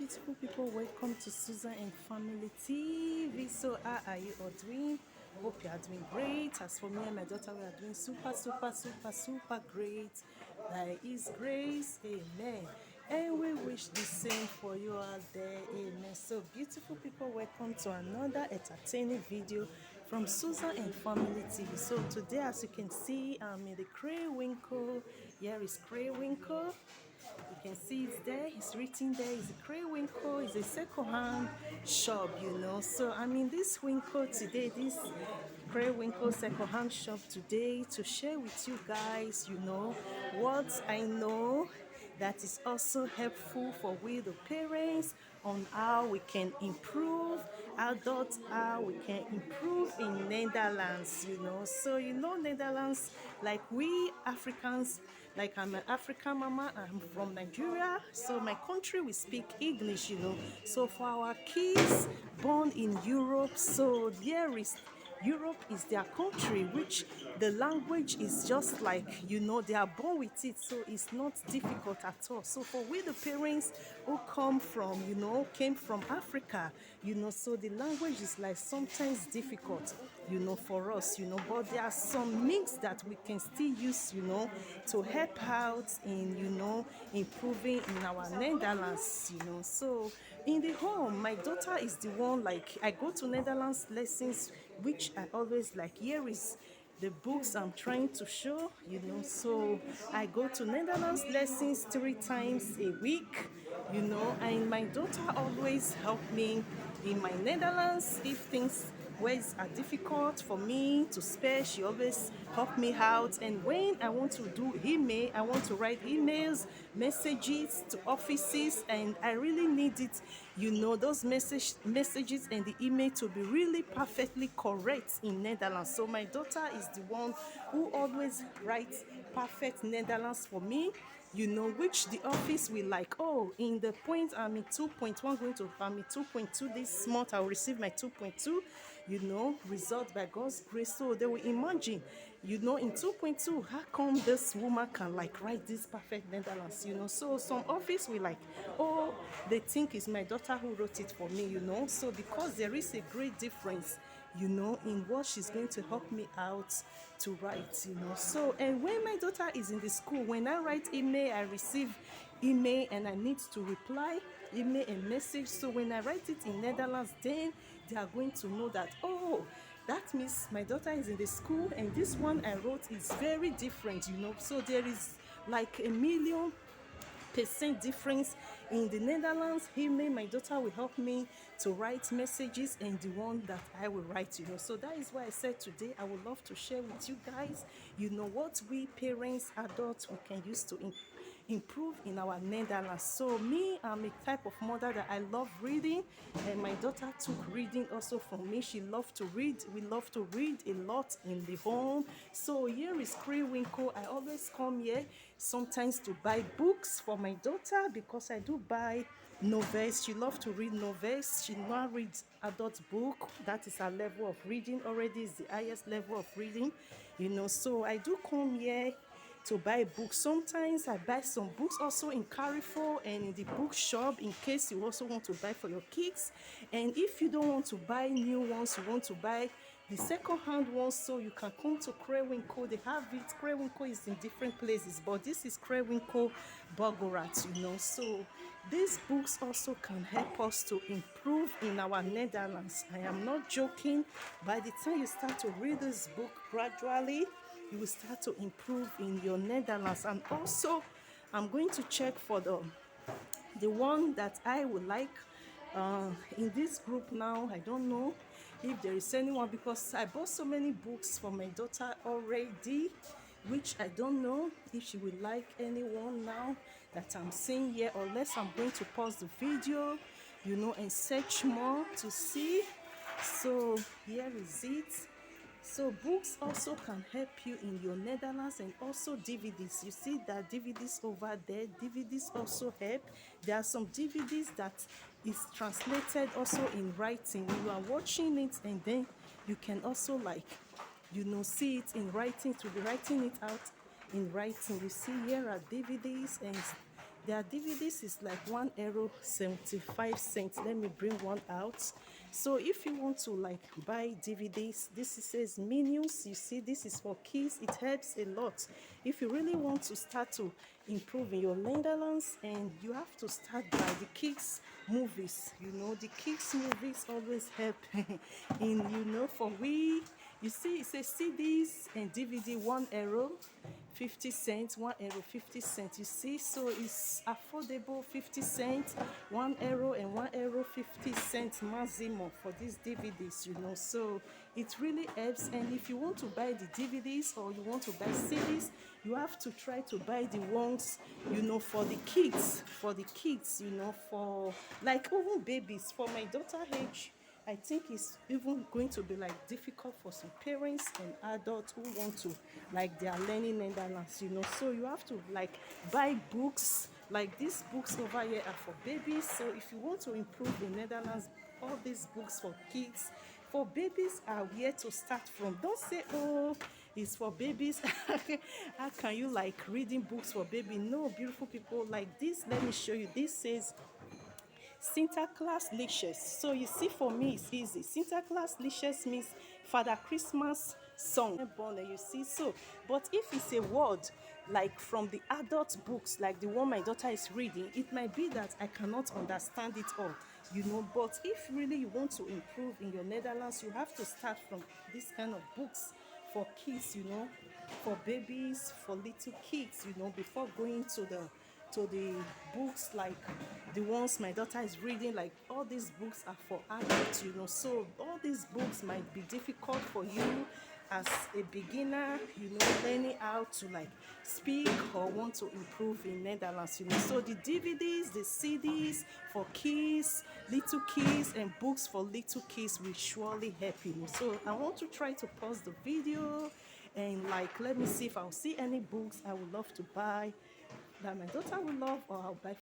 beautiful people, welcome to Susan and Family TV. So how are you all doing? Hope you are doing great. As for me and my daughter, we are doing super great. By His grace, amen. And we wish the same for you out there, amen. So beautiful people, welcome to another entertaining video from Susan and Family TV. So today, as you can see, I'm in the Kringwinkel. Here is Kringwinkel. You can see it's there, it's written there, it's a Kringwinkel, it's a second-hand shop, So I'm in this Winkle today, this Kringwinkel second-hand shop today to share with you guys, what I know that is also helpful for we the parents on how we can improve adults, how we can improve in Netherlands, So Netherlands, like we Africans, like I'm an African mama, I'm from Nigeria, so my country we speak English, So for our kids born in Europe, so there is Europe is their country, which the language is just like, they are born with it, so it's not difficult at all. So for we the parents who come from, came from Africa, so the language is like sometimes difficult, for us, but there are some mix that we can still use, to help out in, improving in our Netherlands, So in the home, my daughter is the one, like, I go to Netherlands lessons, which I always like. Here is the books I'm trying to show, So I go to Netherlands lessons 3 times a week, and my daughter always help me in my Netherlands if things words are difficult for me to spell. She always help me out. And when I want to do email, I want to write emails, messages to offices, and I really need it, those messages and the email to be really perfectly correct in Netherlands. So my daughter is the one who always writes perfect Netherlands for me, which the office will like. Oh, in the point I'm in 2.1, going to I'm in 2.2 this month, I'll receive my 2.2, result by God's grace. So they will imagine, in 2.2, how come this woman can like write this perfect Netherlands, So some office will like, oh, they think it's my daughter who wrote it for me, So because there is a great difference, in what she's going to help me out to write, So, and when my daughter is in the school, when I write email, I receive email and I need to reply email and message. So when I write it in Netherlands, then they are going to know that, oh, that means my daughter is in the school and this one I wrote is very different, So there is like a million percent difference in the Netherlands. Email, my daughter will help me to write messages, and the one that I will write, So that is why I said today I would love to share with you guys, what we parents, adults, we can use to improve in our Netherlands. So me, I'm a type of mother that I love reading, and my daughter took reading also from me. She loved to read. We love to read a lot in the home. So here is Kringwinkel. I always come here sometimes to buy books for my daughter because I do buy novels. She loves to read novels. She now reads adult book. That is her level of reading already. Is the highest level of reading, So I do come here to buy books. Sometimes I buy some books also in Carrefour and in the bookshop in case you also want to buy for your kids. And if you don't want to buy new ones, you want to buy the second-hand ones, so you can come to Kringwinkel. They have it. Kringwinkel is in different places, but this is Kringwinkel Bogorat, So these books also can help us to improve in our Netherlands. I am not joking. By the time you start to read this book gradually, you will start to improve in your Netherlands. And also, I'm going to check for the one that I would like in this group now. I don't know if there is anyone because I bought so many books for my daughter already, which I don't know if she would like anyone now that I'm seeing here, unless I'm going to pause the video, and search more to see. So here is it. So books also can help you in your Netherlands, and also DVDs. You see that DVDs over there, DVDs also help. There are some DVDs that is translated also in writing. You are watching it and then you can also see it in writing, to be writing it out in writing. You see here are DVDs, and Their DVDs is like €1.75. Let me bring one out. So if you want to like buy DVDs, this says menus. You see, this is for kids. It helps a lot. If you really want to start to improve in your Netherlands, and you have to start by the kids movies. You know, the kids movies always help in, you know, for we. You see, it says CDs and DVD €1. 50 cents, €1, 50 cents. You see, so it's affordable. 50 cents, €1, and €1, 50 cents maximum for these DVDs, you know. So it really helps. And if you want to buy the DVDs or you want to buy CDs, you have to try to buy the ones, you know, for the kids, you know, for like even babies. For my daughter age, I think it's even going to be like difficult for some parents and adults who want to like they are learning Netherlands, you know. So you have to like buy books. Like these books over here are for babies. So if you want to improve in Netherlands, all these books for kids, for babies are where to start from. Don't say, oh, it's for babies. How can you like reading books for baby? No, beautiful people, like this. Let me show you. This says Sinterklaas liedjes. So you see, for me it's easy. Sinterklaas liedjes means Father Christmas song. You see, so but if it's a word like from the adult books, like the one my daughter is reading, it might be that I cannot understand it all, you know. But if really you want to improve in your Netherlands, you have to start from this kind of books for kids, you know, for babies, for little kids, you know, before going to the books like the ones my daughter is reading. Like all these books are for adults, you know. So all these books might be difficult for you as a beginner, you know, learning how to like speak or want to improve in Netherlands, you know. So the DVDs, the CDs for kids, little kids, and books for little kids will surely help you. So I want to try to pause the video and like let me see if I'll see any books I would love to buy that my daughter will love, or I'll buy